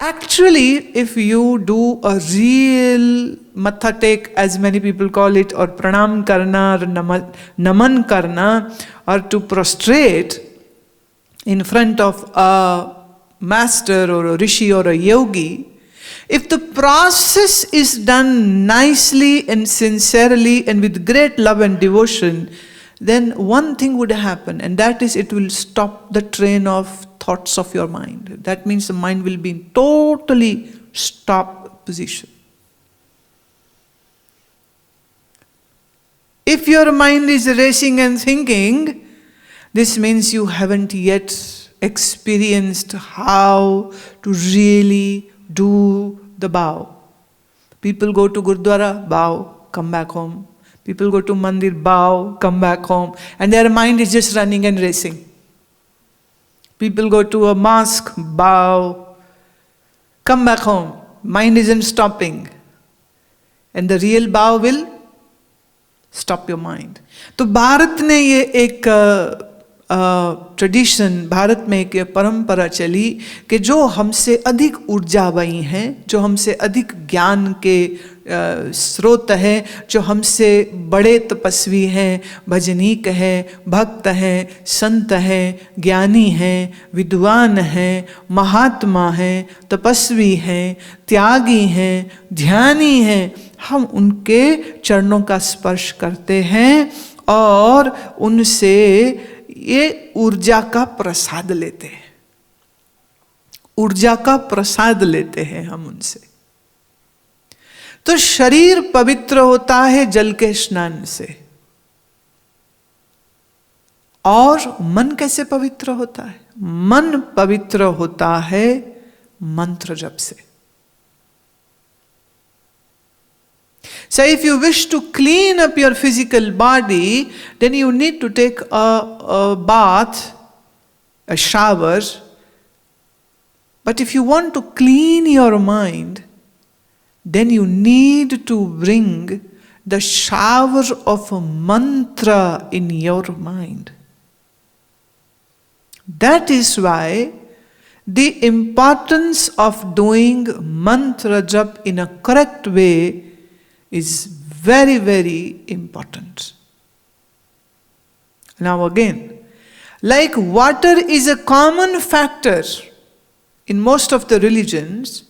Actually, if you do a real matha tek, as many people call it, or pranam karna, or naman karna, or to prostrate in front of a master or a rishi or a yogi, if the process is done nicely and sincerely and with great love and devotion, then one thing would happen, and that is it will stop the train of thoughts of your mind. That means the mind will be in totally stop position. If your mind is racing and thinking, this means you haven't yet experienced how to really do the bow. People go to Gurdwara, bow, come back home. People go to Mandir, bow, come back home. And their mind is just running and racing. People go to a mosque, bow, come back home. Mind isn't stopping. And the real bow will stop your mind. तो भारत ने ये एक tradition, Bharat में एक परंपरा चली कि जो हमसे अधिक ऊर्जावाई हैं, जो हमसे अधिक ज्ञान के स्रोत हैं, जो हमसे बड़े तपस्वी हैं, भजनीक हैं, भक्त हैं, संत हैं, ज्ञानी हैं, विद्वान हैं, महात्मा हैं, तपस्वी हैं, त्यागी हैं, ध्यानी हैं, हम उनके चरणों का स्पर्श करते हैं और उनसे ये ऊर्जा का प्रसाद लेते हैं. ऊर्जा का प्रसाद लेते हैं हम उनसे. तो शरीर पवित्र होता है जल के स्नान से. और मन कैसे पवित्र होता है? मन पवित्र होता है मंत्र जप से. So if you wish to clean up your physical body, then you need to take a bath, a shower. But if you want to clean your mind, then you need to bring the shower of a mantra in your mind. That is why the importance of doing mantra jap in a correct way is very, very important. Now again, like water is a common factor in most of the religions,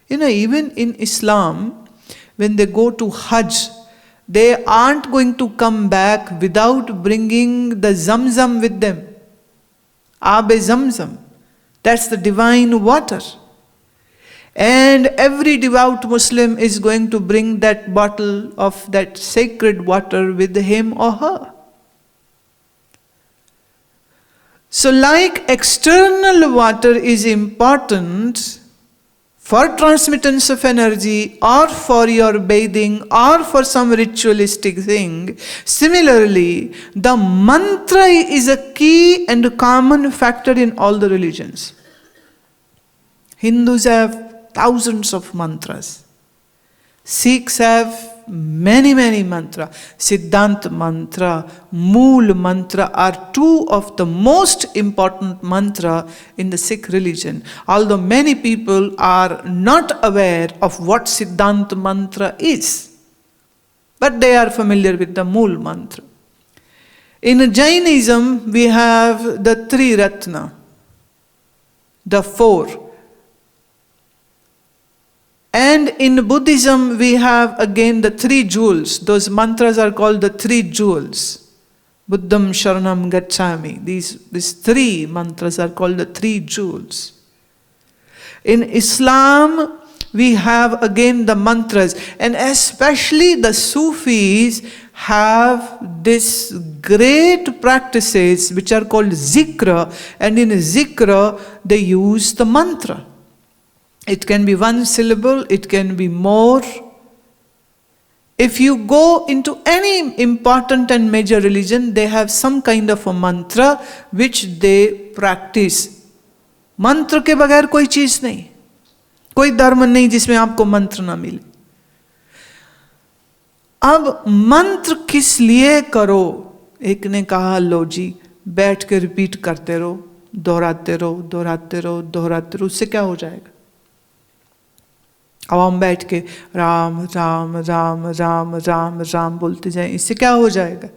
even in Islam, when they go to Hajj, they aren't going to come back without bringing the Zamzam with them. Aabe Zamzam, that's the divine water. And every devout Muslim is going to bring that bottle of that sacred water with him or her. So like external water is important for transmittance of energy or for your bathing or for some ritualistic thing, similarly, the mantra is a key and a common factor in all the religions. Hindus have thousands of mantras. Sikhs have many mantra. Siddhant mantra, Mool mantra are two of the most important mantra in the Sikh religion. Although many people are not aware of what Siddhant mantra is, but they are familiar with the Mool mantra. In Jainism, we have the Tri Ratna, the four. And in Buddhism, we have again the three jewels. Those mantras are called the three jewels. Buddham Sharanam Gacchami. These three mantras are called the three jewels. In Islam, we have again the mantras. And especially the Sufis have this great practices which are called zikra. And in zikra, they use the mantra. It can be one syllable, it can be more. If you go into any important and major religion, they have some kind of a mantra which they practice. मंत्र के बगैर कोई चीज नहीं, कोई धर्म नहीं जिसमें आपको मंत्र ना मिले. अब मंत्र किस लिए करो? एक ने कहा लो जी बैठ के रिपीट करते रहो, दोहराते रहो, दोहराते रहो, दोहराते रहो, उससे क्या हो जाएगा? अब हम बैठ के राम राम राम राम राम राम बोलते जाएं, इससे क्या हो जाएगा?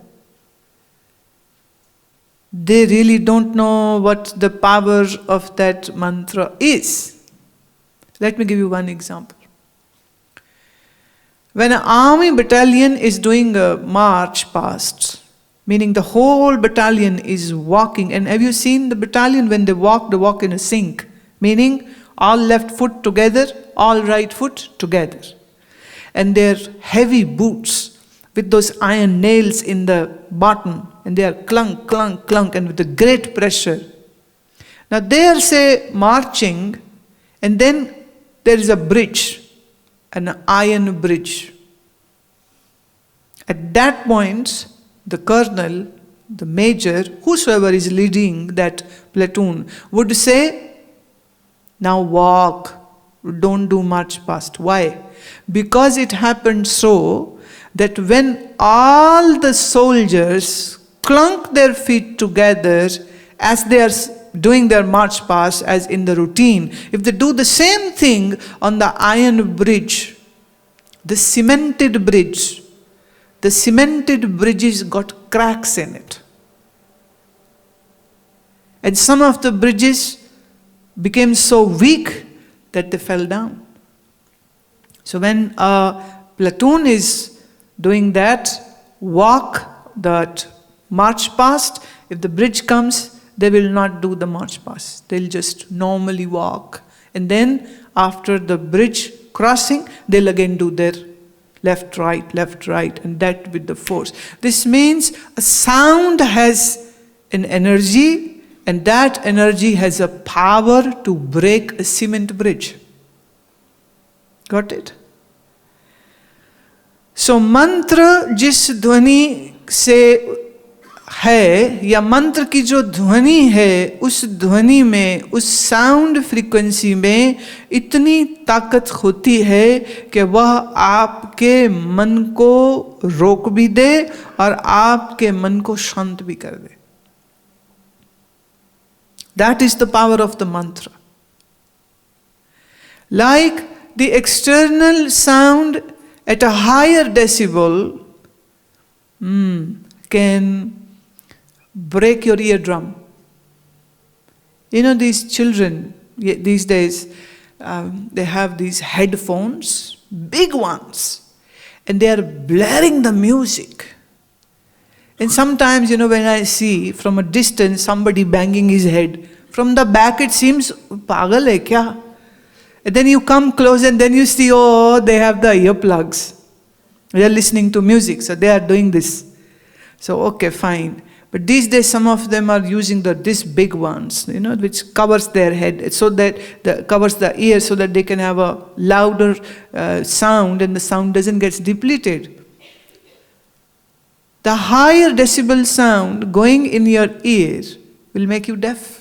They really don't know what the power of that mantra is. Let me give you one example. When an army battalion is doing a march past, meaning the whole battalion is walking, and have you seen the battalion when they walk in a sync, meaning all left foot together, all right foot together. And their heavy boots with those iron nails in the bottom, and they are clunk, clunk, clunk, and with a great pressure. Now they are, say, marching, and then there is a bridge, an iron bridge. At that point, the colonel, the major, whosoever is leading that platoon, would say, now walk, don't do march past. Why? Because it happened so that when all the soldiers clunk their feet together as they are doing their march past, as in the routine, if they do the same thing on the iron bridge, the cemented bridges got cracks in it. And some of the bridges became so weak that they fell down. So when a platoon is doing that march past, if the bridge comes, they will not do the march past. They'll just normally walk. And then after the bridge crossing, they'll again do their left, right, and that with the force. This means a sound has an energy, and that energy has a power to break a cement bridge. Got it? So mantra जिस ध्वनि से है, या मंत्र की जो ध्वनि है, उस ध्वनि में, उस साउंड फ्रीक्वेंसी में इतनी ताकत होती है कि वह आपके मन को रोक भी दे और आपके मन को शांत भी कर दे. That is the power of the mantra. Like the external sound at a higher decibel can break your eardrum. You know, these children these days, they have these headphones, big ones, and they are blaring the music. And sometimes, you know, when I see from a distance somebody banging his head, from the back it seems, pagal hai kya? And then you come close and then you see, oh, they have the earplugs. They are listening to music, so they are doing this. So, okay, fine. But these days some of them are using this big ones, you know, which covers their head, so that covers the ear, so that they can have a louder sound and the sound doesn't get depleted. The higher decibel sound going in your ear will make you deaf.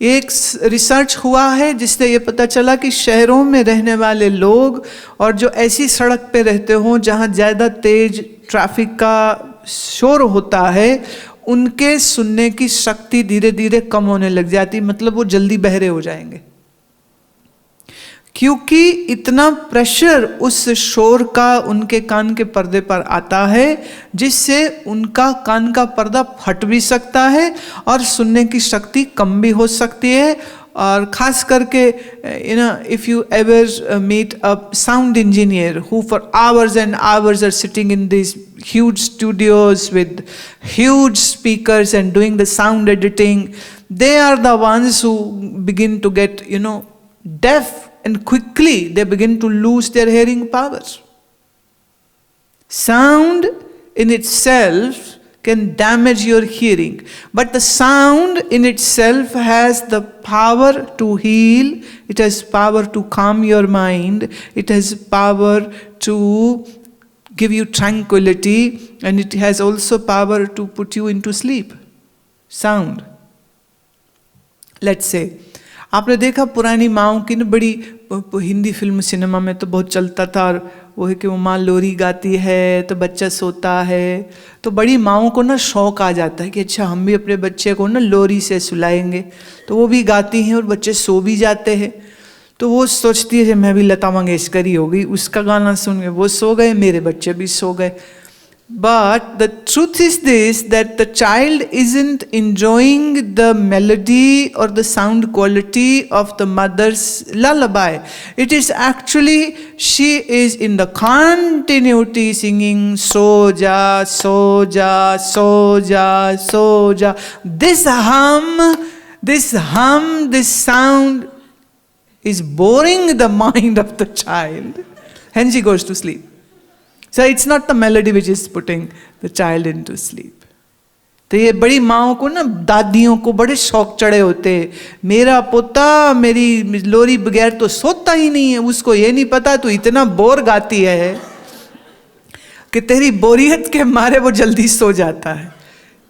एक research हुआ है जिससे ये पता चला कि शहरों में रहने वाले लोग और जो ऐसी सड़क पे रहते हों जहाँ ज़्यादा तेज ट्रैफिक का शोर होता है, उनके सुनने की शक्ति धीरे धीरे कम होने लग जाती, मतलब वो जल्दी बहरे हो जाएंगे, क्योंकि इतना प्रेशर उस शोर का उनके कान के पर्दे पर आता है जिससे उनका कान का पर्दा फट भी सकता है और सुनने की शक्ति कम भी हो सकती है. और खास करके, you know, if you ever meet a sound engineer who for hours and hours are sitting in these huge studios with huge speakers and doing the sound editing, they are the ones who begin to get, you know, deaf. And quickly they begin to lose their hearing powers. Sound in itself can damage your hearing, but the sound in itself has the power to heal, it has power to calm your mind, it has power to give you tranquility, and it has also power to put you into sleep. Sound. Let's say, आपने देखा पुरानी माँओं की ना बड़ी, Hindi film cinema में तो बहुत चलता था, और वो है कि वो माँ लोरी गाती है तो बच्चा सोता है, तो बड़ी माँओं को ना शौक आ जाता है कि अच्छा हम भी अपने बच्चे को ना लोरी से सुलाएंगे, तो वो भी गाती हैं और बच्चे सो भी जाते हैं। तो वो सोचती है कि मैं भी लता मंगेशकर ही हो गई, उसका गाना सुन के वो सो गए, मेरे बच्चे भी सो गए। But the truth is this, that the child isn't enjoying the melody or the sound quality of the mother's lullaby. It is actually, she is in the continuity singing soja, soja, soja, soja. This hum, this sound is boring the mind of the child. Hence she goes to sleep. So it's not the melody which is putting the child into sleep. तो ये बड़ी माँओं को ना, दादियों को बड़े शौक चढ़े होते हैं, मेरा पोता मेरी लोरी बगैर तो सोता ही नहीं है, उसको ये नहीं पता तू इतना बोर गाती है कि तेरी बोरियत के मारे वो जल्दी सो जाता है.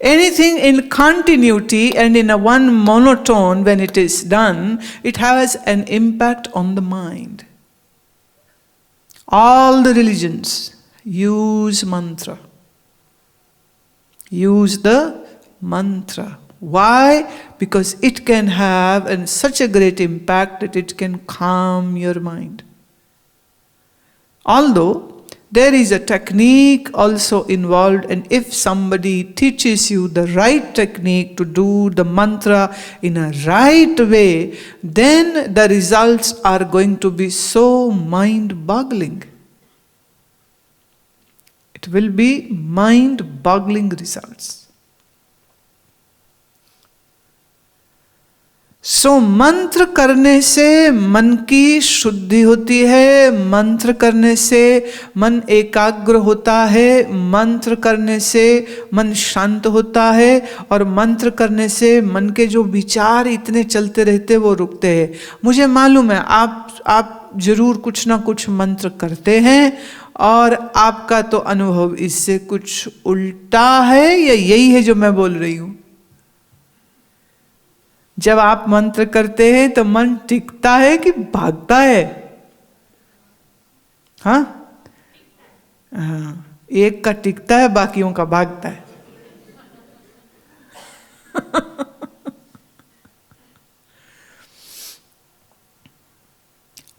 Anything in continuity and in a one monotone, when it is done, it has an impact on the mind. All the religions use mantra. Use the mantra. Why? Because it can have such a great impact that it can calm your mind. Although there is a technique also involved, and if somebody teaches you the right technique to do the mantra in a right way, then the results are going to be so mind-boggling. It will be mind-boggling results. So मंत्र करने से मन की शुद्धि होती है, मंत्र करने से मन एकाग्र होता है, मंत्र करने से मन शांत होता है, और मंत्र करने से मन के जो विचार इतने चलते रहते वो रुकते हैं. मुझे मालूम है आप जरूर कुछ ना कुछ मंत्र करते हैं, और आपका तो अनुभव इससे कुछ उल्टा है, या यही है जो मैं बोल रही हूं. जब आप मंत्र करते हैं तो मन टिकता है कि भागता है? हाँ, एक का टिकता है, बाकियों का भागता है.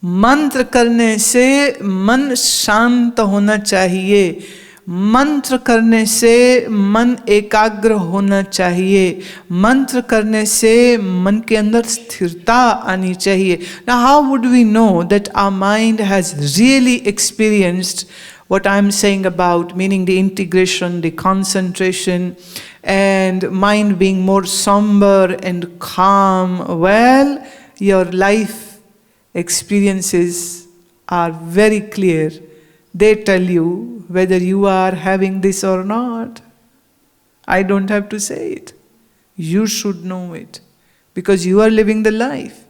मंत्र करने से मन शांत होना चाहिए, मंत्र करने से मन एकाग्र होना चाहिए, मंत्र करने से मन के अंदर स्थिरता आनी चाहिए. Now how would we know that our mind has really experienced what I am saying about, meaning the integration, the concentration, and mind being more somber and calm? Well, your life experiences are very clear. They tell you whether you are having this or not. I don't have to say it. You should know it, because you are living the life.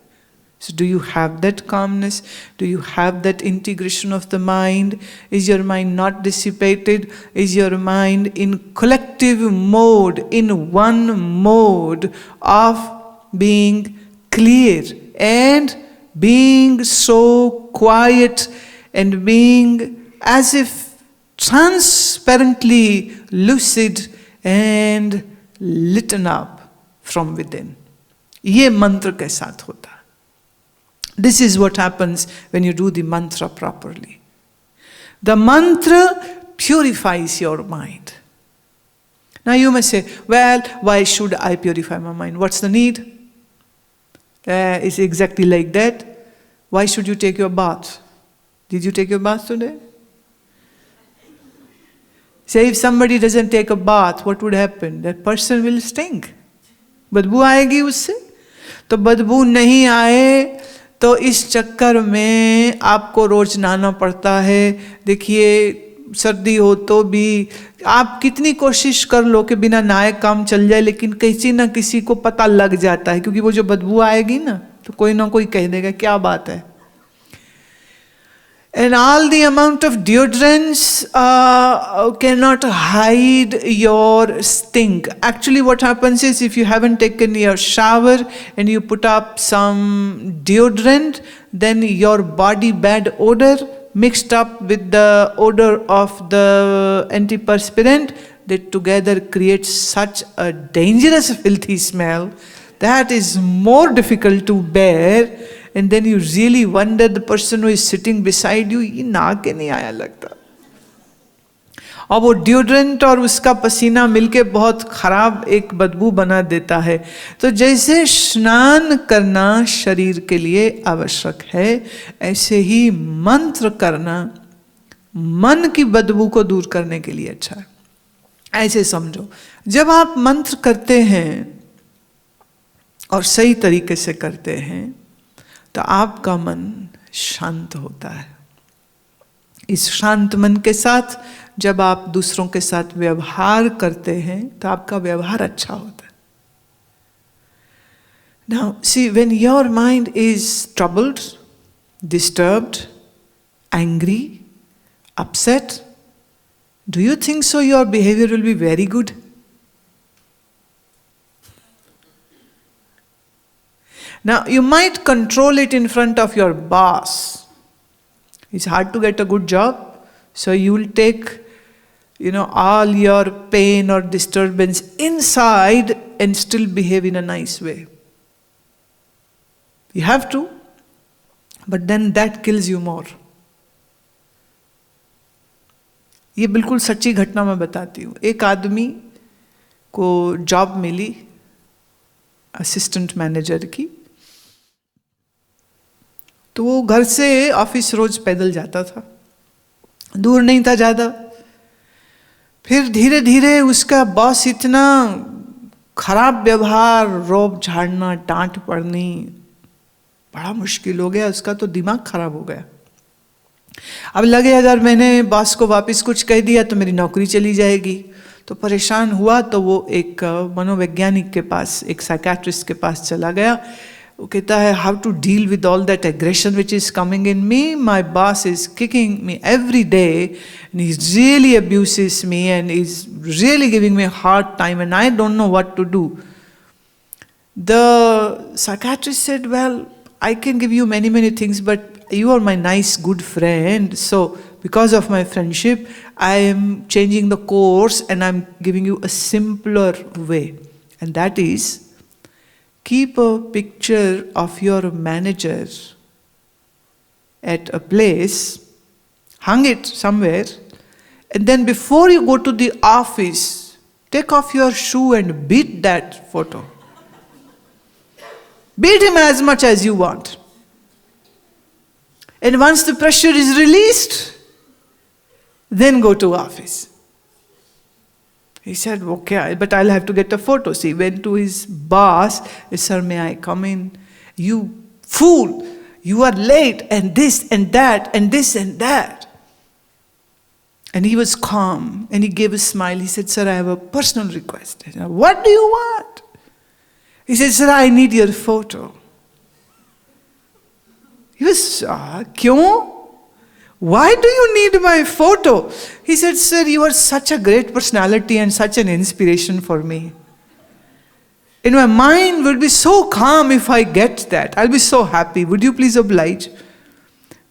So do you have that calmness? Do you have that integration of the mind? Is your mind not dissipated? Is your mind in collective mode, in one mode of being clear and being so quiet and being as if transparently lucid and lit up from within? ये मंत्र के साथ होता. This is what happens when you do the mantra properly. The mantra purifies your mind. Now you may say, well, why should I purify my mind? What's the need? It's exactly like that. Why should you take your bath? Did you take your bath today? Say if somebody doesn't take a bath, what would happen? That person will stink. बदबू आएगी उससे. तो बदबू नहीं आए तो इस चक्कर में आपको रोज नहाना पड़ता है. देखिए सर्दी हो तो भी आप कितनी कोशिश कर लो कि बिना नहाए काम चल जाए, लेकिन किसी ना किसी को पता लग जाता है, क्योंकि वो जो बदबू आएगी ना तो कोई ना कोई कह देगा क्या बात है. And all the amount of deodorants cannot hide your stink. Actually, what happens is, if you haven't taken your shower and you put up some deodorant, then your body bad odor mixed up with the odor of the antiperspirant, that together creates such a dangerous filthy smell that is more difficult to bear. And then you really wonder, the person who is sitting beside you, ये नाक नहीं आया लगता, और वो deodorant और उसका पसीना मिलके बहुत खराब एक बदबू बना देता है। तो जैसे स्नान करना शरीर के लिए आवश्यक है, ऐसे ही मंत्र करना मन की बदबू को दूर करने के लिए अच्छा है। ऐसे समझो, जब आप मंत्र करते हैं और सही तरीके से करते हैं तो आपका मन शांत होता है। इस शांत मन के साथ जब आप दूसरों के साथ व्यवहार करते हैं तो आपका व्यवहार अच्छा होता है। Now, see, when your mind is troubled, disturbed, angry, upset, do you think so your behavior will be very good? Now, you might control it in front of your boss. It's hard to get a good job, so you will take, all your pain or disturbance inside and still behave in a nice way. You have to, but then that kills you more. ये बिल्कुल सच्ची घटना मैं बताती हूँ। एक आदमी को जॉब मिली असिस्टेंट मैनेजर की, तो वो घर से ऑफिस रोज पैदल जाता था, दूर नहीं था ज़्यादा। फिर धीरे धीरे उसका बॉस इतना खराब व्यवहार, रोब झाड़ना, डांट पड़नी, बड़ा मुश्किल हो गया, उसका तो दिमाग खराब हो गया। अब लगे अगर मैंने बॉस को वापस कुछ कह दिया तो मेरी नौकरी चली जाएगी। तो परेशान हुआ, तो वो एक मनोवैज्ञानिक के पास, एक साइकेट्रिस्ट के पास चला गया। वो कहता है, how to deal with all that aggression which is coming in me, my boss is kicking me every day and he really abuses me and is really giving me hard time and I don't know what to do. The psychiatrist said, well, I can give you many things, but you are my nice, good friend. So, because of my friendship, I am changing the course and I'm giving you a simpler way. And that is, keep a picture of your manager at a place, hang it somewhere, and then before you go to the office, take off your shoe and beat that photo. Beat him as much as you want. And once the pressure is released, then go to office. He said, okay, but I'll have to get a photo. So he went to his boss. He said, sir, may I come in? You fool, you are late, and this and that, and this and that. And he was calm, and he gave a smile. He said, sir, I have a personal request. I said, what do you want? He said, sir, I need your photo. He was, kyun? Why do you need my photo? He said, sir, you are such a great personality and such an inspiration for me. And my mind will be so calm if I get that. I'll be so happy. Would you please oblige?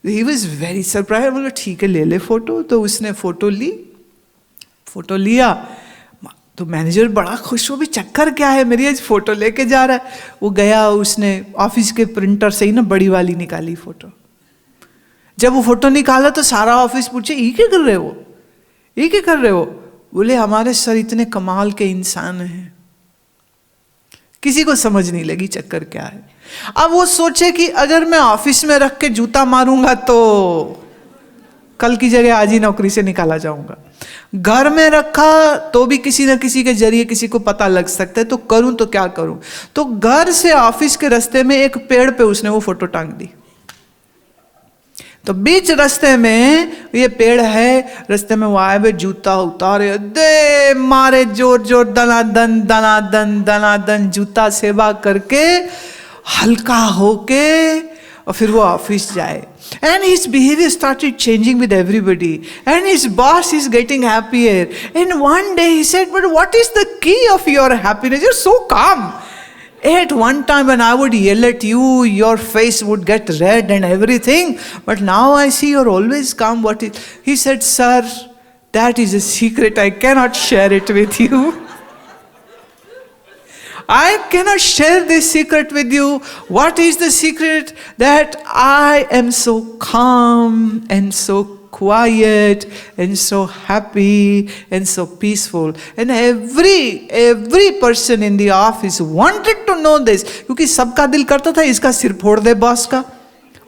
He was very surprised. बोला, ठीक है, ले ले photo. तो उसने photo ली, photo लिया। तो manager बड़ा खुश हो, भी चक्कर क्या है, मेरी आज फोटो लेके जा रहा है। वो गया, उसने ऑफिस के प्रिंटर से ही ना बड़ी वाली निकाली फोटो। जब वो फोटो निकाला तो सारा ऑफिस पूछे, ये क्या कर रहे हो, ये क्या कर रहे हो? बोले, हमारे सर इतने कमाल के इंसान हैं। किसी को समझ नहीं लगी चक्कर क्या है। अब वो सोचे कि अगर मैं ऑफिस में रख के जूता मारूंगा तो कल की जगह आज ही नौकरी से निकाला जाऊंगा। घर में रखा तो भी किसी न किसी के जरिए किसी को पता लग सकता है, तो करूं तो क्या करूं। तो घर से ऑफिस के रास्ते में एक पेड़ पे उसने वो फोटो टांग दी। तो बीच रास्ते में ये पेड़ है, रास्ते में वो आए हुए, जूता उतारे, दे मारे जोर जोर, दनादन दनादन दनादन, जूता सेवा करके हल्का होके और फिर वो ऑफिस जाए. And his behavior started changing with everybody. And his boss is getting happier. And one day he said, but what is the key of your happiness? You're so calm. At one time when I would yell at you, your face would get red and everything. But now I see you're always calm. What is? He said, sir, that is a secret. I cannot share it with you. I cannot share this secret with you. What is the secret? That I am so calm and so quiet and so happy and so peaceful. And every person in the office wanted to know this. क्योंकि सबका दिल करता था इसका सिर फोड़ दे boss का,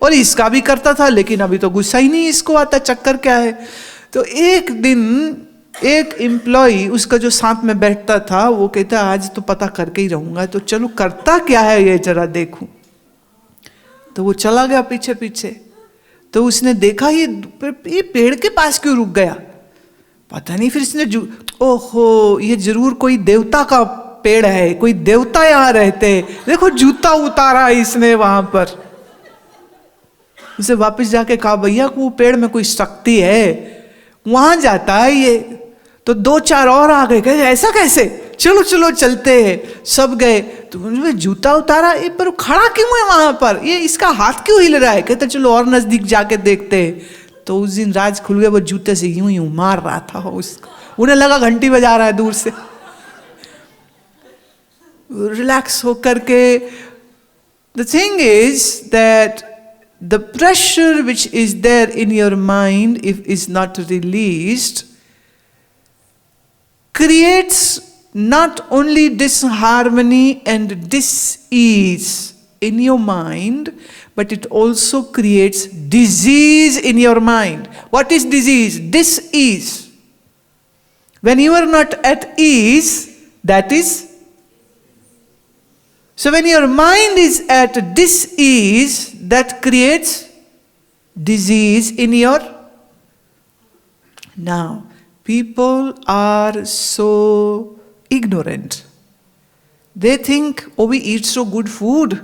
और इसका भी करता था, लेकिन अभी तो गुस्सा ही नहीं इसको आता, चक्कर क्या है. तो एक दिन एक एम्प्लॉई उसका जो साथ में बैठता था वो कहता आज तो पता करके ही रहूंगा, तो चलो करता क्या है ये जरा देखूं. तो वो चला गया पीछे पीछे. तो उसने देखा ये पेड़ के पास क्यों रुक गया, पता नहीं. फिर इसने ओहो ये जरूर कोई देवता का पेड़ है, कोई देवता यहाँ रहते, देखो जूता उतारा इसने वहां पर. उसे वापस जाके कहा भैया वो पेड़ में कोई शक्ति है, वहां जाता है ये. तो 2-4 और आ गए, कहे ऐसा कैसे, चलो चलो चलते हैं. सब गए. तो उन्होंने जूता उतारा, ये पर खड़ा क्यों है वहां पर, ये इसका हाथ क्यों हिल रहा है. कहते चलो और नजदीक जाके देखते हैं. तो उस दिन राज खुल गया, वो जूते से यूं यूं मार रहा था उसको. उन्हें लगा घंटी बजा रहा है दूर से. रिलैक्स होकर के. The thing is that the pressure which is there in your mind, if is not released, creates not only disharmony and dis-ease in your mind, but it also creates disease in your mind. What is disease? Dis-ease. When you are not at ease, that is. So when your mind is at dis-ease, that creates disease in your. Now, people are so ignorant. They think, oh, we eat so good food,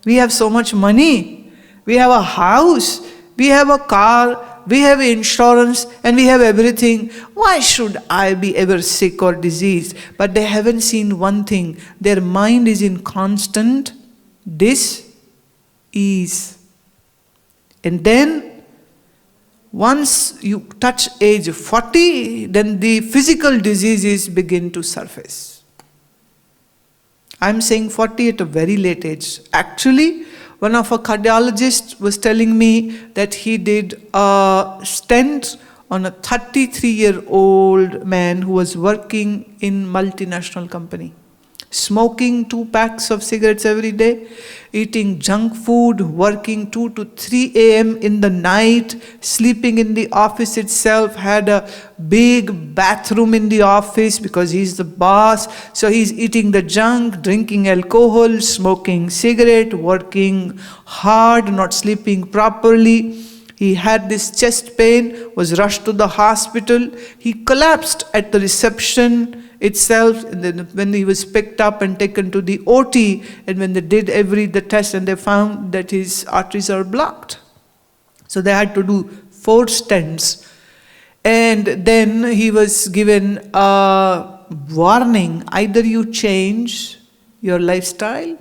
we have so much money, we have a house, we have a car, we have insurance, and we have everything. Why should I be ever sick or diseased? But they haven't seen one thing. Their mind is in constant dis-ease. And then, once you touch age 40, then the physical diseases begin to surface. I'm saying 40 at a very late age. Actually, one of our cardiologists was telling me that he did a stent on a 33-year-old man who was working in multinational company. Smoking 2 packs of cigarettes every day, eating junk food, working 2 to 3 a.m. in the night, sleeping in the office itself, had a big bathroom in the office because he's the boss. So he's eating the junk, drinking alcohol, smoking cigarette, working hard, not sleeping properly. He had this chest pain, was rushed to the hospital. He collapsed at the reception itself, and then when he was picked up and taken to the OT, and when they did the test, and they found that his arteries are blocked. So they had to do 4 stents. And then he was given a warning, either you change your lifestyle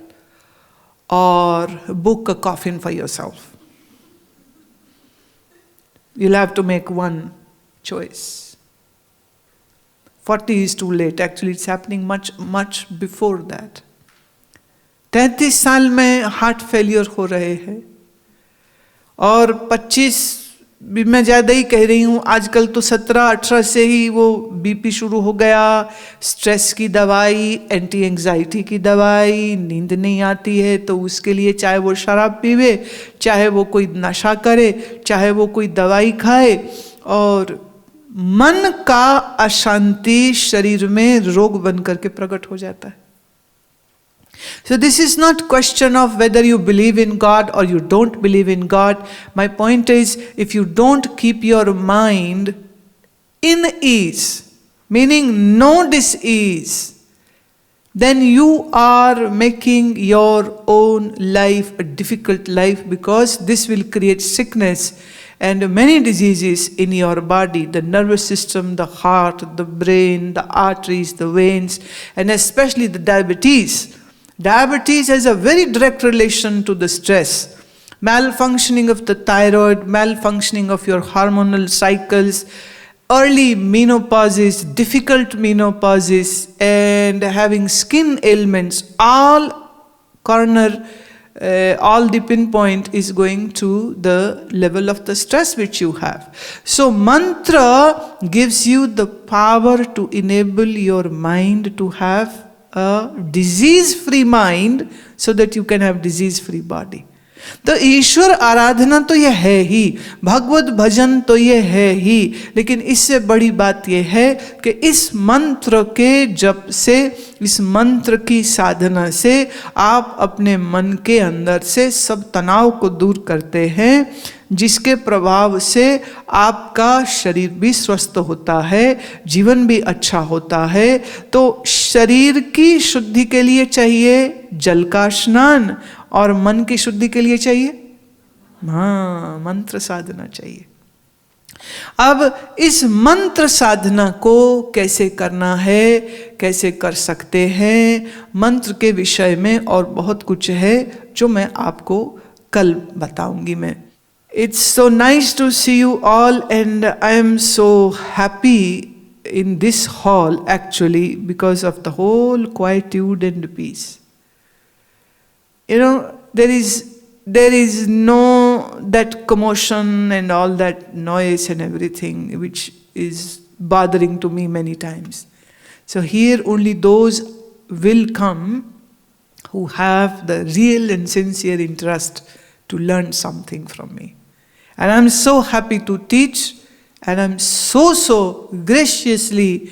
or book a coffin for yourself. You'll have to make one choice. 40 is too late. Actually, it's happening much, much before that. 33 साल में heart failure हो रहे हैं, और 25 भी मैं ज़्यादा ही कह रही हूँ, आजकल तो 17-18 से ही वो बीपी शुरू हो गया, स्ट्रेस की दवाई, एंटी एंग्जाइटी की दवाई, नींद नहीं आती है तो उसके लिए चाहे वो शराब पीवे, चाहे वो कोई नशा करे, चाहे वो कोई दवाई खाए, और मन का अशांति शरीर में रोग बन करके प्रकट हो जाता है. So this is not question of whether you believe in God or you don't believe in God. My point is, if you don't keep your mind in ease, meaning no dis-ease, then you are making your own life a difficult life, because this will create sickness and many diseases in your body, the nervous system, the heart, the brain, the arteries, the veins, and especially the diabetes. Diabetes has a very direct relation to the stress. Malfunctioning of the thyroid, malfunctioning of your hormonal cycles, early menopauses, difficult menopauses, and having skin ailments, all the pinpoint is going to the level of the stress which you have. So mantra gives you the power to enable your mind to have a disease-free mind, so that you can have disease-free body. तो ईश्वर आराधना तो यह है ही, भगवत भजन तो यह है ही, लेकिन इससे बड़ी बात यह है कि इस मंत्र के जप से, इस मंत्र की साधना से आप अपने मन के अंदर से सब तनाव को दूर करते हैं, जिसके प्रभाव से आपका शरीर भी स्वस्थ होता है, जीवन भी अच्छा होता है। तो शरीर की शुद्धि के लिए चाहिए जल का स्नान, और मन की शुद्धि के लिए चाहिए मंत्र साधना चाहिए। अब इस मंत्र साधना को कैसे करना है, कैसे कर सकते हैं, मंत्र के विषय में और बहुत कुछ है जो मैं आपको कल बताऊंगी मैं। It's so nice to see you all, and I am so happy in this hall actually because of the whole quietude and peace. You know, there is no that commotion and all that noise and everything which is bothering to me many times. So here only those will come who have the real and sincere interest to learn something from me. And I'm so happy to teach, and I'm so graciously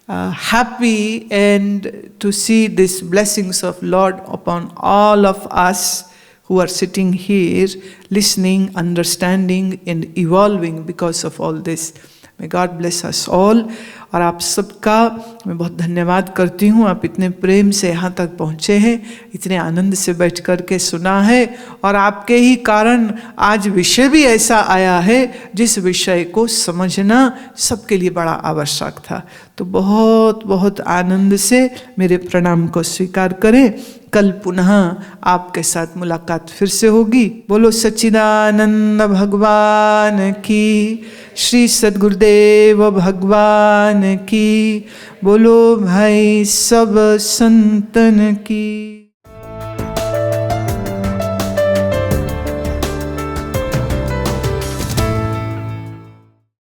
happy and to see these blessings of Lord upon all of us who are sitting here, listening, understanding and evolving because of all this. May God bless us all. और आप सबका मैं बहुत धन्यवाद करती हूँ, आप इतने प्रेम से यहाँ तक पहुँचे हैं, इतने आनंद से बैठ कर के सुना है, और आपके ही कारण आज विषय भी ऐसा आया है जिस विषय को समझना सबके लिए बड़ा आवश्यक था। तो बहुत बहुत आनंद से मेरे प्रणाम को स्वीकार करें। कल पुनः आपके साथ मुलाकात फिर से होगी। बोलो सच्चिदानंद भगवान की, श्री सद्गुरुदेव भगवान की, बोलो भाई सब संतन की।